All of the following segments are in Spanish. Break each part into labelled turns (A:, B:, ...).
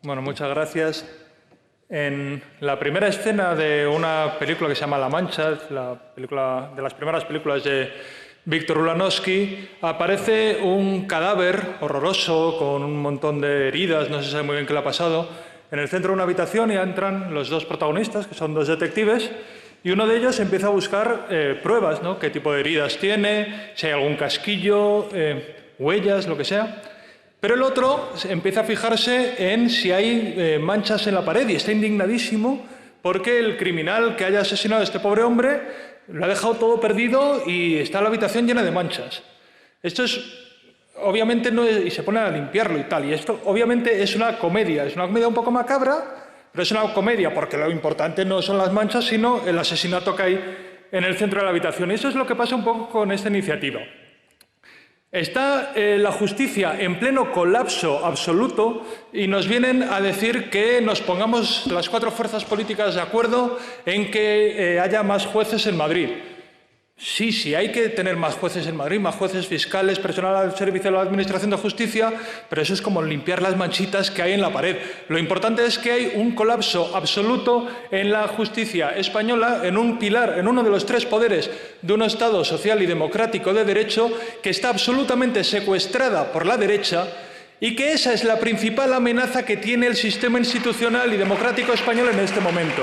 A: Bueno, muchas gracias. En la primera escena de una película que se llama La Mancha, de las primeras películas de Víctor Ulanowski, aparece un cadáver horroroso con un montón de heridas, no se sabe muy bien qué le ha pasado, en el centro de una habitación, y entran los dos protagonistas, que son dos detectives, y uno de ellos empieza a buscar pruebas, ¿no? Qué tipo de heridas tiene, si hay algún casquillo, huellas, lo que sea. Pero el otro empieza a fijarse en si hay manchas en la pared y está indignadísimo porque el criminal que haya asesinado a este pobre hombre lo ha dejado todo perdido y está la habitación llena de manchas. Esto es, obviamente, no es, y se pone a limpiarlo y tal. Y esto, obviamente, es una comedia un poco macabra, pero es una comedia porque lo importante no son las manchas, sino el asesinato que hay en el centro de la habitación. Y eso es lo que pasa un poco con esta iniciativa. Está la justicia en pleno colapso absoluto y nos vienen a decir que nos pongamos las cuatro fuerzas políticas de acuerdo en que haya más jueces en Madrid. Sí, hay que tener más jueces en Madrid, más jueces fiscales, personal al servicio de la Administración de Justicia, pero eso es como limpiar las manchitas que hay en la pared. Lo importante es que hay un colapso absoluto en la justicia española, en un pilar, en uno de los tres poderes de un Estado social y democrático de derecho, que está absolutamente secuestrada por la derecha, y que esa es la principal amenaza que tiene el sistema institucional y democrático español en este momento.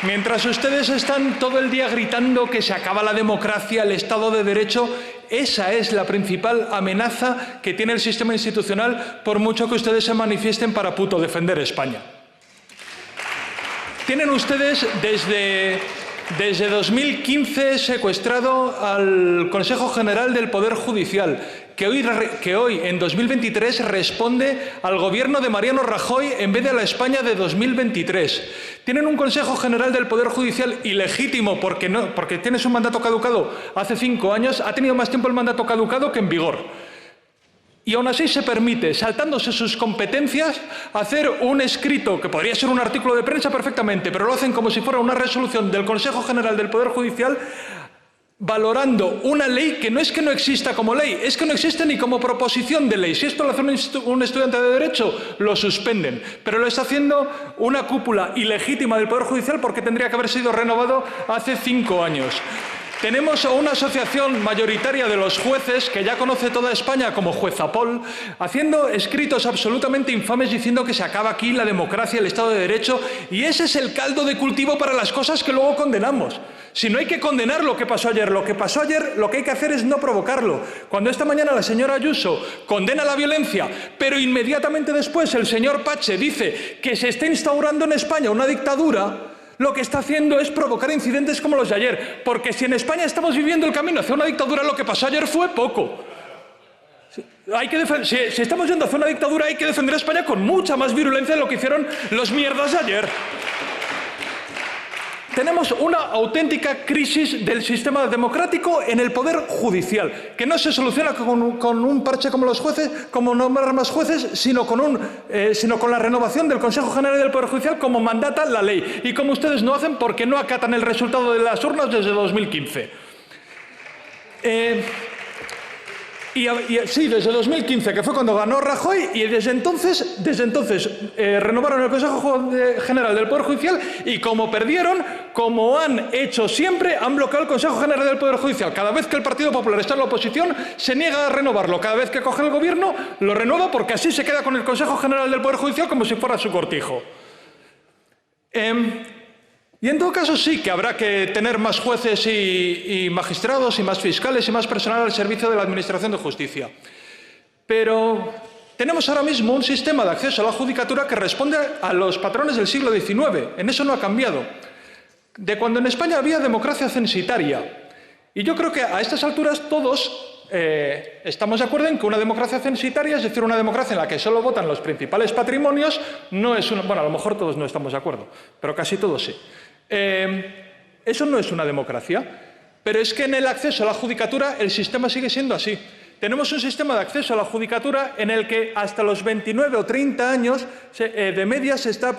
A: Mientras ustedes están todo el día gritando que se acaba la democracia, el Estado de Derecho, esa es la principal amenaza que tiene el sistema institucional, por mucho que ustedes se manifiesten para puto defender España. Tienen ustedes desde 2015 secuestrado al Consejo General del Poder Judicial, que hoy, en 2023, responde al gobierno de Mariano Rajoy en vez de a la España de 2023. Tienen un Consejo General del Poder Judicial ilegítimo porque tiene su mandato caducado hace 5 años, ha tenido más tiempo el mandato caducado que en vigor. Y aún así se permite, saltándose sus competencias, hacer un escrito, que podría ser un artículo de prensa perfectamente, pero lo hacen como si fuera una resolución del Consejo General del Poder Judicial, valorando una ley que no es que no exista como ley, es que no existe ni como proposición de ley. Si esto lo hace un estudiante de Derecho, lo suspenden. Pero lo está haciendo una cúpula ilegítima del Poder Judicial porque tendría que haber sido renovado hace 5 años. Tenemos a una asociación mayoritaria de los jueces, que ya conoce toda España como Juezapol, haciendo escritos absolutamente infames diciendo que se acaba aquí la democracia, el Estado de Derecho, y ese es el caldo de cultivo para las cosas que luego condenamos. Si no hay que condenar lo que pasó ayer, lo que hay que hacer es no provocarlo. Cuando esta mañana la señora Ayuso condena la violencia, pero inmediatamente después el señor Pache dice que se está instaurando en España una dictadura, lo que está haciendo es provocar incidentes como los de ayer, porque si en España estamos viviendo el camino hacia una dictadura, lo que pasó ayer fue poco. Si estamos yendo hacia una dictadura, hay que defender a España con mucha más virulencia de lo que hicieron los mierdas de ayer. Tenemos una auténtica crisis del sistema democrático en el Poder Judicial, que no se soluciona con un parche como los jueces, como nombrar más jueces, sino con la renovación del Consejo General del Poder Judicial como mandata la ley, y como ustedes no hacen porque no acatan el resultado de las urnas desde 2015. Sí, desde 2015, que fue cuando ganó Rajoy, y desde entonces renovaron el Consejo General del Poder Judicial, y como perdieron, como han hecho siempre, han bloqueado el Consejo General del Poder Judicial. Cada vez que el Partido Popular está en la oposición, se niega a renovarlo. Cada vez que coge el gobierno, lo renueva, porque así se queda con el Consejo General del Poder Judicial como si fuera su cortijo. Y en todo caso sí que habrá que tener más jueces y magistrados y más fiscales y más personal al servicio de la Administración de Justicia. Pero tenemos ahora mismo un sistema de acceso a la judicatura que responde a los patrones del siglo XIX. En eso no ha cambiado. De cuando en España había democracia censitaria. Y yo creo que a estas alturas todos estamos de acuerdo en que una democracia censitaria, es decir, una democracia en la que solo votan los principales patrimonios, no es una... Bueno, a lo mejor todos no estamos de acuerdo, pero casi todos sí. Eso no es una democracia, pero es que en el acceso a la judicatura el sistema sigue siendo así. Tenemos un sistema de acceso a la judicatura en el que hasta los 29 o 30 años de media se está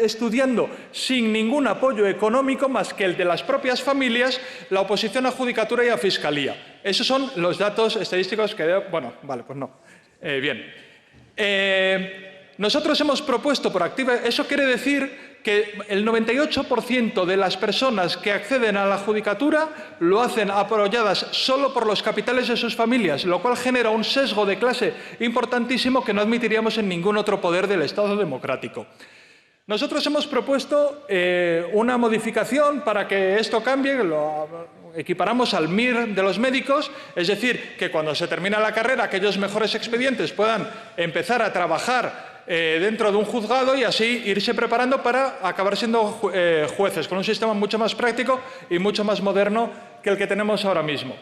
A: estudiando sin ningún apoyo económico más que el de las propias familias la oposición a judicatura y a fiscalía. Esos son los datos estadísticos que... Bueno, vale, pues no. Bien. Nosotros hemos propuesto por activa, eso quiere decir que el 98% de las personas que acceden a la judicatura lo hacen apoyadas solo por los capitales de sus familias, lo cual genera un sesgo de clase importantísimo que no admitiríamos en ningún otro poder del Estado democrático. Nosotros hemos propuesto una modificación para que esto cambie, lo equiparamos al MIR de los médicos, es decir, que cuando se termina la carrera aquellos mejores expedientes puedan empezar a trabajar dentro de un juzgado y así irse preparando para acabar siendo jueces, con un sistema mucho más práctico y mucho más moderno que el que tenemos ahora mismo.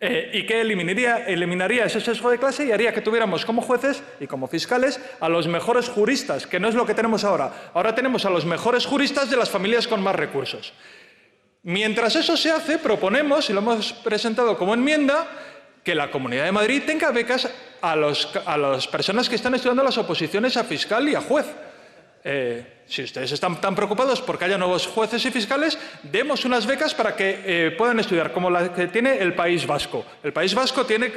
A: Y que eliminaría ese sesgo de clase y haría que tuviéramos como jueces y como fiscales a los mejores juristas, que no es lo que tenemos ahora. Ahora tenemos a los mejores juristas de las familias con más recursos. Mientras eso se hace, proponemos, y lo hemos presentado como enmienda, que la Comunidad de Madrid tenga becas a las personas que están estudiando las oposiciones a fiscal y a juez. Si ustedes están tan preocupados por que haya nuevos jueces y fiscales, demos unas becas para que puedan estudiar, como la que tiene el País Vasco. El País Vasco tiene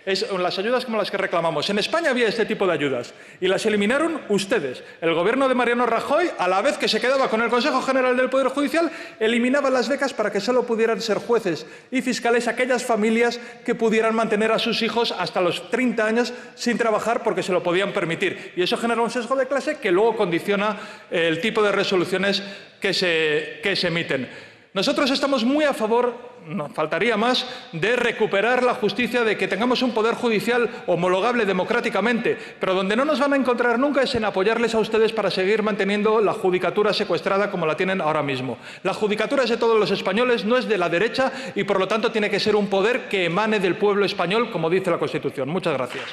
A: las ayudas como las que reclamamos. En España había este tipo de ayudas y las eliminaron ustedes. El gobierno de Mariano Rajoy, a la vez que se quedaba con el Consejo General del Poder Judicial, eliminaba las becas para que solo pudieran ser jueces y fiscales aquellas familias que pudieran mantener a sus hijos hasta los 30 años sin trabajar porque se lo podían permitir. Y eso genera un sesgo de clase que luego condiciona el tipo de resoluciones que se emiten. Nosotros estamos muy a favor, nos faltaría más, de recuperar la justicia, de que tengamos un poder judicial homologable democráticamente, pero donde no nos van a encontrar nunca es en apoyarles a ustedes para seguir manteniendo la judicatura secuestrada como la tienen ahora mismo. La judicatura es de todos los españoles, no es de la derecha y por lo tanto tiene que ser un poder que emane del pueblo español, como dice la Constitución. Muchas gracias.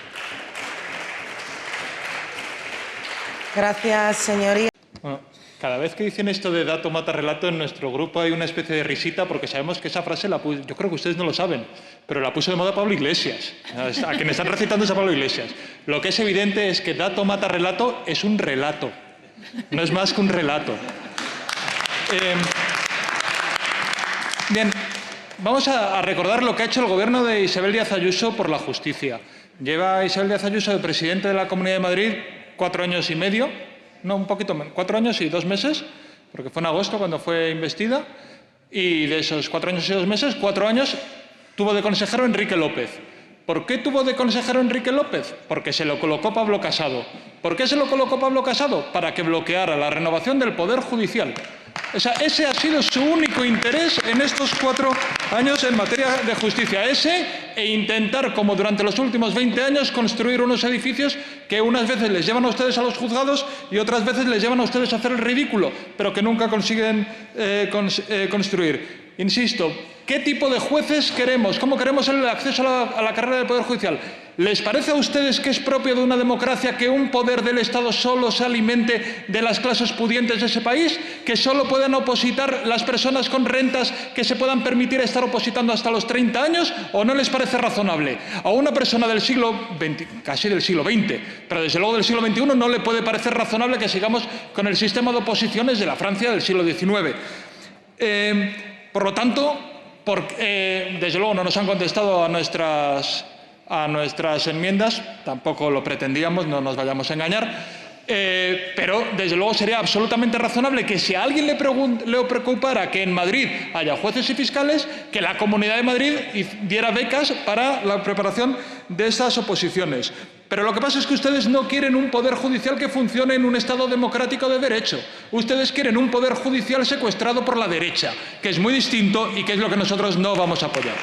B: Gracias, señoría.
A: Bueno, cada vez que dicen esto de dato mata relato, en nuestro grupo hay una especie de risita porque sabemos que esa frase yo creo que ustedes no lo saben, pero la puso de moda Pablo Iglesias. A quienes están recitando es a Pablo Iglesias. Lo que es evidente es que dato mata relato es un relato, no es más que un relato. Bien, vamos a recordar lo que ha hecho el gobierno de Isabel Díaz Ayuso por la justicia. Lleva Isabel Díaz Ayuso de presidente de la Comunidad de Madrid 4 años y medio, no, un poquito menos, 4 años y 2 meses, porque fue en agosto cuando fue investida, y de esos 4 años y 2 meses, 4 años tuvo de consejero Enrique López. ¿Por qué tuvo de consejero Enrique López? Porque se lo colocó Pablo Casado. ¿Por qué se lo colocó Pablo Casado? Para que bloqueara la renovación del Poder Judicial. O sea, ese ha sido su único interés en estos 4 años en materia de justicia. Ese e intentar, como durante los últimos 20 años, construir unos edificios que unas veces les llevan a ustedes a los juzgados y otras veces les llevan a ustedes a hacer el ridículo, pero que nunca consiguen construir. Insisto, ¿qué tipo de jueces queremos? ¿Cómo queremos el acceso a la carrera del Poder Judicial? ¿Les parece a ustedes que es propio de una democracia que un poder del Estado solo se alimente de las clases pudientes de ese país? ¿Que solo puedan opositar las personas con rentas que se puedan permitir estar opositando hasta los 30 años? ¿O no les parece razonable? A una persona del siglo XX, casi del siglo XX, pero desde luego del siglo XXI, no le puede parecer razonable que sigamos con el sistema de oposiciones de la Francia del siglo XIX. Por lo tanto, desde luego no nos han contestado a nuestras enmiendas, tampoco lo pretendíamos, no nos vayamos a engañar, pero desde luego sería absolutamente razonable que si a alguien le preocupara que en Madrid haya jueces y fiscales, que la Comunidad de Madrid diera becas para la preparación de esas oposiciones. Pero lo que pasa es que ustedes no quieren un poder judicial que funcione en un Estado democrático de derecho. Ustedes quieren un poder judicial secuestrado por la derecha, que es muy distinto y que es lo que nosotros no vamos a apoyar.